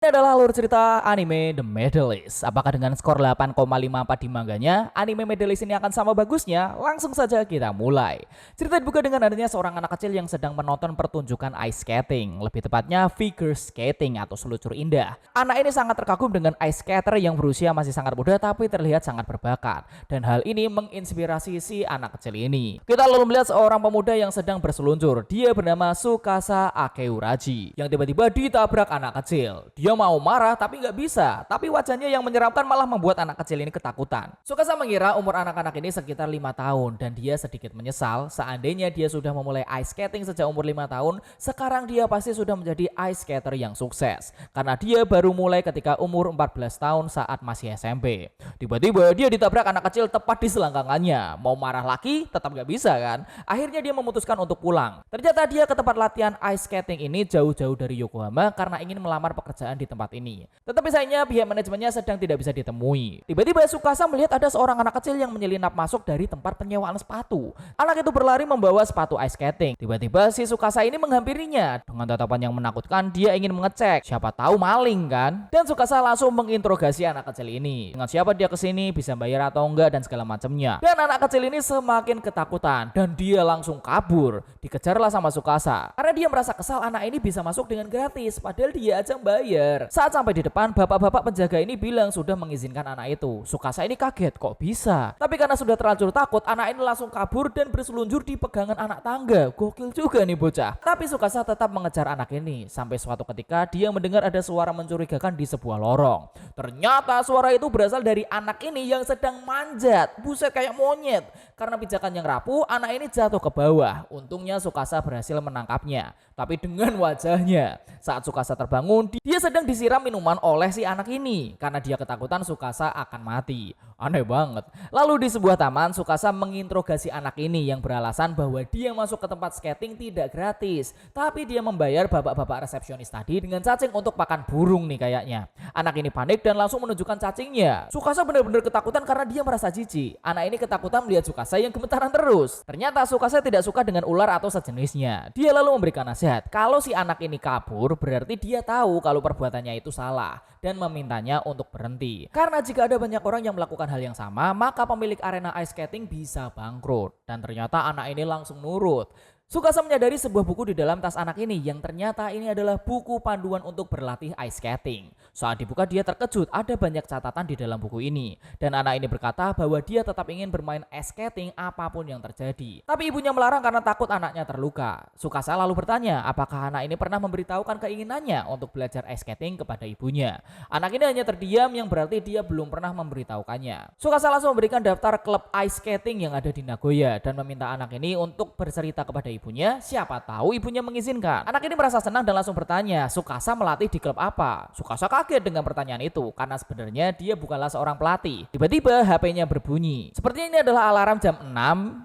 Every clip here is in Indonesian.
Ini adalah alur cerita anime The Medalist. Apakah dengan skor 8,54 di mangganya, anime Medalist ini akan sama bagusnya? Langsung saja kita mulai. Cerita dibuka dengan adanya seorang anak kecil yang sedang menonton pertunjukan ice skating, lebih tepatnya figure skating atau seluncur indah. Anak ini sangat terkagum dengan ice skater yang berusia masih sangat muda tapi terlihat sangat berbakat. Dan hal ini menginspirasi si anak kecil ini. Kita lalu melihat seorang pemuda yang sedang berseluncur. Dia bernama Tsukasa Akeuraji, yang tiba-tiba ditabrak anak kecil. Dia mau marah tapi nggak bisa, tapi wajahnya yang menyeramkan malah membuat anak kecil ini ketakutan. Tsukasa mengira umur anak-anak ini sekitar 5 tahun dan dia sedikit menyesal seandainya dia sudah memulai ice skating sejak umur 5 tahun, sekarang dia pasti sudah menjadi ice skater yang sukses. Karena dia baru mulai ketika umur 14 tahun saat masih SMP. Tiba-tiba dia ditabrak anak kecil tepat di selangkangannya. Mau marah lagi tetap nggak bisa kan? Akhirnya dia memutuskan untuk pulang. Ternyata dia ke tempat latihan ice skating ini jauh-jauh dari Yokohama karena ingin melamar pekerjaan di tempat ini. Tetapi sayangnya pihak manajemennya sedang tidak bisa ditemui. Tiba-tiba Tsukasa melihat ada seorang anak kecil yang menyelinap masuk dari tempat penyewaan sepatu. Anak itu berlari membawa sepatu ice skating. Tiba-tiba si Tsukasa ini menghampirinya. Dengan tatapan yang menakutkan, dia ingin mengecek. Siapa tahu maling kan? Dan Tsukasa langsung menginterogasi anak kecil ini. Dengan siapa dia kesini, bisa bayar atau enggak, dan segala macamnya. Dan anak kecil ini semakin ketakutan dan dia langsung kabur. Dikejarlah sama Tsukasa. Karena dia merasa kesal anak ini bisa masuk dengan gratis, padahal dia aja bayar. Saat sampai di depan, bapak-bapak penjaga ini bilang sudah mengizinkan anak itu. Tsukasa ini kaget, kok bisa? Tapi karena sudah terlanjur takut, anak ini langsung kabur dan berseluncur di pegangan anak tangga. Gokil juga nih bocah. Tapi Tsukasa tetap mengejar anak ini. Sampai suatu ketika dia mendengar ada suara mencurigakan di sebuah lorong. Ternyata suara itu berasal dari anak ini yang sedang manjat. Buset, kayak monyet. Karena pijakan yang rapuh, anak ini jatuh ke bawah. Untungnya Tsukasa berhasil menangkapnya. Tapi dengan wajahnya. Saat Tsukasa terbangun, dia sedang disiram minuman oleh si anak ini. Karena dia ketakutan Tsukasa akan mati. Aneh banget. Lalu di sebuah taman, Tsukasa menginterogasi anak ini yang beralasan bahwa dia masuk ke tempat skating tidak gratis. Tapi dia membayar bapak-bapak resepsionis tadi dengan cacing untuk pakan burung nih kayaknya. Anak ini panik dan langsung menunjukkan cacingnya. Tsukasa benar-benar ketakutan karena dia merasa jijik. Anak ini ketakutan melihat Tsukasa yang gemetaran terus. Ternyata Tsukasa tidak suka dengan ular atau sejenisnya. Dia lalu memberikan nasihat. Kalau si anak ini kabur, berarti dia tahu kalau perbuatannya itu salah dan memintanya untuk berhenti. Karena jika ada banyak orang yang melakukan hal yang sama, maka pemilik arena ice skating bisa bangkrut. Dan ternyata anak ini langsung nurut. Tsukasa menyadari sebuah buku di dalam tas anak ini yang ternyata ini adalah buku panduan untuk berlatih ice skating. Saat dibuka dia terkejut, ada banyak catatan di dalam buku ini. Dan anak ini berkata bahwa dia tetap ingin bermain ice skating apapun yang terjadi. Tapi ibunya melarang karena takut anaknya terluka. Tsukasa lalu bertanya apakah anak ini pernah memberitahukan keinginannya untuk belajar ice skating kepada ibunya. Anak ini hanya terdiam yang berarti dia belum pernah memberitahukannya. Tsukasa langsung memberikan daftar klub ice skating yang ada di Nagoya dan meminta anak ini untuk bercerita kepada ibunya, siapa tahu ibunya mengizinkan. Anak ini merasa senang dan langsung bertanya, Tsukasa melatih di klub apa? Tsukasa kaget dengan pertanyaan itu karena sebenarnya dia bukanlah seorang pelatih. Tiba-tiba HP-nya berbunyi. Sepertinya ini adalah alarm jam 6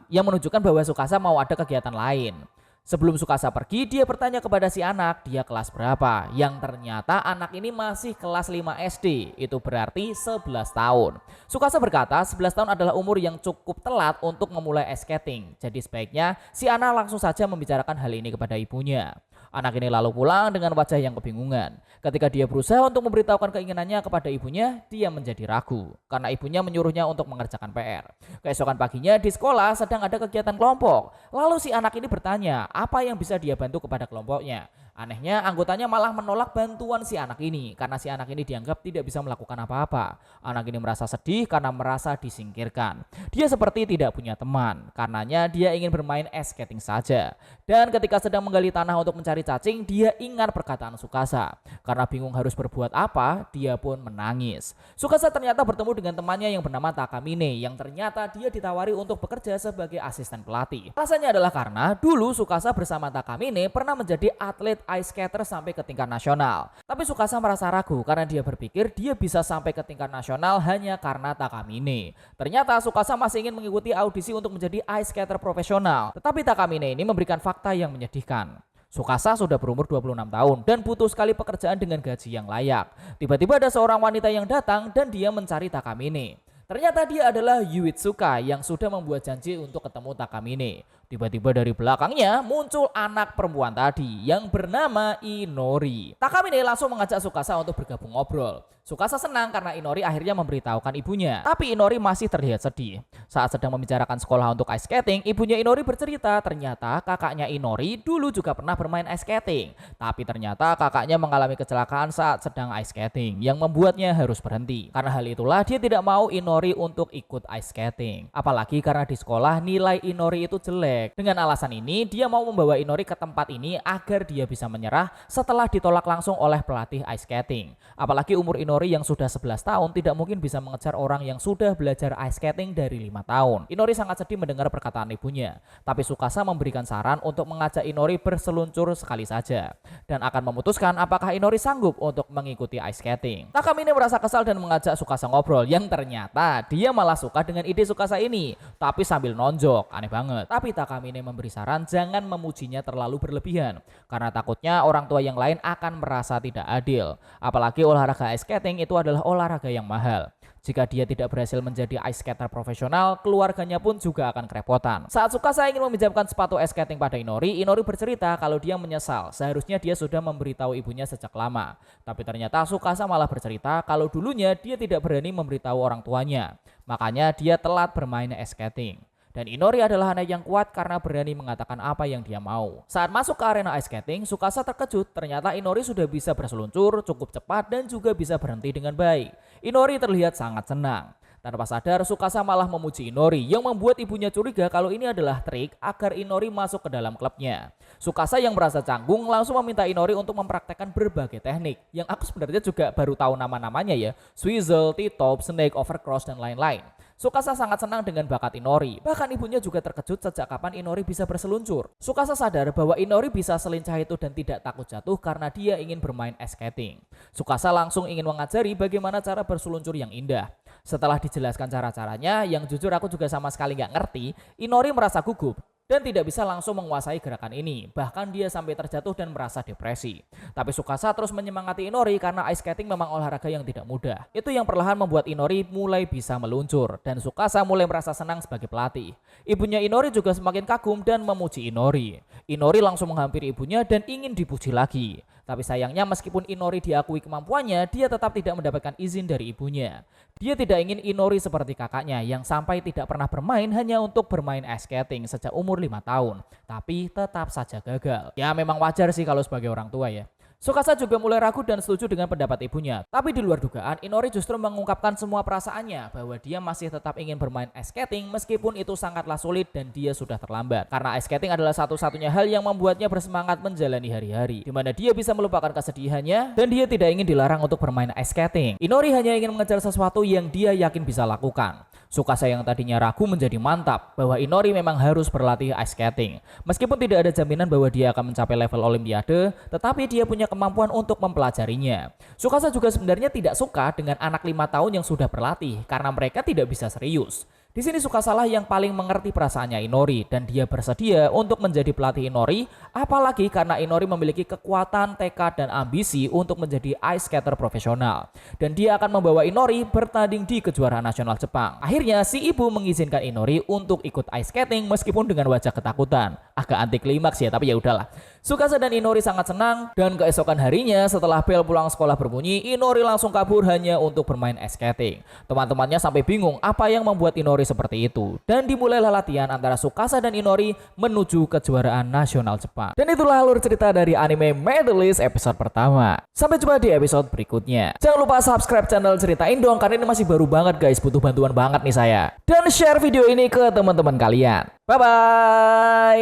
yang menunjukkan bahwa Tsukasa mau ada kegiatan lain. Sebelum Tsukasa pergi, dia bertanya kepada si anak, dia kelas berapa? Yang ternyata anak ini masih kelas 5 SD, itu berarti 11 tahun. Tsukasa berkata 11 tahun adalah umur yang cukup telat untuk memulai ice skating. Jadi sebaiknya si anak langsung saja membicarakan hal ini kepada ibunya. Anak ini lalu pulang dengan wajah yang kebingungan. Ketika dia berusaha untuk memberitahukan keinginannya kepada ibunya, dia menjadi ragu karena ibunya menyuruhnya untuk mengerjakan PR. Keesokan paginya di sekolah sedang ada kegiatan kelompok. Lalu si anak ini bertanya apa yang bisa dia bantu kepada kelompoknya. Anehnya anggotanya malah menolak bantuan si anak ini karena si anak ini dianggap tidak bisa melakukan apa-apa. Anak ini merasa sedih karena merasa disingkirkan. Dia seperti tidak punya teman, karenanya dia ingin bermain ice skating saja. Dan ketika sedang menggali tanah untuk mencari cacing, dia ingat perkataan Tsukasa. Karena bingung harus berbuat apa, dia pun menangis. Tsukasa ternyata bertemu dengan temannya yang bernama Takamine yang ternyata dia ditawari untuk bekerja sebagai asisten pelatih. Alasannya adalah karena dulu Tsukasa bersama Takamine pernah menjadi atlet ice skater sampai ke tingkat nasional. Tapi Tsukasa merasa ragu karena dia berpikir dia bisa sampai ke tingkat nasional hanya karena Takamine. Ternyata Tsukasa masih ingin mengikuti audisi untuk menjadi ice skater profesional. Tetapi Takamine ini memberikan fakta yang menyedihkan. Tsukasa sudah berumur 26 tahun dan butuh sekali pekerjaan dengan gaji yang layak. Tiba-tiba ada seorang wanita yang datang dan dia mencari Takamine. Ternyata dia adalah Yuitsuka yang sudah membuat janji untuk ketemu Takamine. Tiba-tiba dari belakangnya muncul anak perempuan tadi yang bernama Inori. Takamine langsung mengajak Tsukasa untuk bergabung ngobrol. Tsukasa senang karena Inori akhirnya memberitahukan ibunya. Tapi Inori masih terlihat sedih. Saat sedang membicarakan sekolah untuk ice skating, ibunya Inori bercerita ternyata kakaknya Inori dulu juga pernah bermain ice skating. Tapi ternyata kakaknya mengalami kecelakaan saat sedang ice skating yang membuatnya harus berhenti. Karena hal itulah dia tidak mau Inori untuk ikut ice skating. Apalagi karena di sekolah nilai Inori itu jelek. Dengan alasan ini, dia mau membawa Inori ke tempat ini agar dia bisa menyerah setelah ditolak langsung oleh pelatih ice skating. Apalagi umur Inori yang sudah 11 tahun tidak mungkin bisa mengejar orang yang sudah belajar ice skating dari 5 tahun. Inori sangat sedih mendengar perkataan ibunya. Tapi Tsukasa memberikan saran untuk mengajak Inori berseluncur sekali saja. Dan akan memutuskan apakah Inori sanggup untuk mengikuti ice skating. Takamine merasa kesal dan mengajak Tsukasa ngobrol. Yang ternyata dia malah suka dengan ide Tsukasa ini. Tapi sambil nonjok, aneh banget. Tapi Takamine memberi saran jangan memujinya terlalu berlebihan. Karena takutnya orang tua yang lain akan merasa tidak adil. Apalagi olahraga ice skating itu adalah olahraga yang mahal. Jika dia tidak berhasil menjadi ice skater profesional, keluarganya pun juga akan kerepotan. Saat Tsukasa ingin meminjamkan sepatu ice skating pada Inori, Inori bercerita kalau dia menyesal. Seharusnya dia sudah memberitahu ibunya sejak lama. Tapi ternyata Tsukasa malah bercerita kalau dulunya dia tidak berani memberitahu orang tuanya. Makanya dia telat bermain ice skating. Dan Inori adalah anak yang kuat karena berani mengatakan apa yang dia mau. Saat masuk ke arena ice skating, Tsukasa terkejut ternyata Inori sudah bisa berseluncur cukup cepat dan juga bisa berhenti dengan baik. Inori terlihat sangat senang. Tanpa sadar, Tsukasa malah memuji Inori yang membuat ibunya curiga kalau ini adalah trik agar Inori masuk ke dalam klubnya. Tsukasa yang merasa canggung langsung meminta Inori untuk mempraktekkan berbagai teknik yang aku sebenarnya juga baru tahu nama-namanya ya. Swizzle, T-top, Snake, Overcross, dan lain-lain. Tsukasa sangat senang dengan bakat Inori. Bahkan ibunya juga terkejut sejak kapan Inori bisa berseluncur. Tsukasa sadar bahwa Inori bisa selincah itu dan tidak takut jatuh karena dia ingin bermain ice skating. Tsukasa langsung ingin mengajari bagaimana cara berseluncur yang indah. Setelah dijelaskan cara-caranya, yang jujur aku juga sama sekali nggak ngerti, Inori merasa gugup dan tidak bisa langsung menguasai gerakan ini. Bahkan dia sampai terjatuh dan merasa depresi. Tapi Tsukasa terus menyemangati Inori karena ice skating memang olahraga yang tidak mudah. Itu yang perlahan membuat Inori mulai bisa meluncur dan Tsukasa mulai merasa senang sebagai pelatih. Ibunya Inori juga semakin kagum dan memuji Inori. Inori langsung menghampiri ibunya dan ingin dipuji lagi. Tapi sayangnya meskipun Inori diakui kemampuannya, dia tetap tidak mendapatkan izin dari ibunya. Dia tidak ingin Inori seperti kakaknya yang sampai tidak pernah bermain hanya untuk bermain ice skating sejak umur 5 tahun. Tapi tetap saja gagal. Ya memang wajar sih kalau sebagai orang tua ya. Tsukasa juga mulai ragu dan setuju dengan pendapat ibunya. Tapi di luar dugaan, Inori justru mengungkapkan semua perasaannya bahwa dia masih tetap ingin bermain ice skating meskipun itu sangatlah sulit dan dia sudah terlambat. Karena ice skating adalah satu-satunya hal yang membuatnya bersemangat menjalani hari-hari, di mana dia bisa melupakan kesedihannya dan dia tidak ingin dilarang untuk bermain ice skating. Inori hanya ingin mengejar sesuatu yang dia yakin bisa lakukan. Tsukasa yang tadinya ragu menjadi mantap bahwa Inori memang harus berlatih ice skating. Meskipun tidak ada jaminan bahwa dia akan mencapai level olimpiade, tetapi dia punya kemampuan untuk mempelajarinya. Tsukasa juga sebenarnya tidak suka dengan anak 5 tahun yang sudah berlatih karena mereka tidak bisa serius. Di sini Tsukasa yang paling mengerti perasaannya Inori dan dia bersedia untuk menjadi pelatih Inori, apalagi karena Inori memiliki kekuatan, tekad, dan ambisi untuk menjadi ice skater profesional. Dan dia akan membawa Inori bertanding di kejuaraan nasional Jepang. Akhirnya si ibu mengizinkan Inori untuk ikut ice skating meskipun dengan wajah ketakutan. Agak anti klimaks ya, tapi ya udahlah. Tsukasa dan Inori sangat senang dan keesokan harinya setelah bel pulang sekolah berbunyi, Inori langsung kabur hanya untuk bermain ice skating. Teman-temannya sampai bingung apa yang membuat Inori seperti itu. Dan dimulailah latihan antara Tsukasa dan Inori menuju kejuaraan nasional Jepang. Dan itulah alur cerita dari anime Medalist episode pertama. Sampai jumpa di episode berikutnya. Jangan lupa subscribe channel Ceritain Dong karena ini masih baru banget guys, butuh bantuan banget nih saya. Dan share video ini ke teman-teman kalian. Bye bye.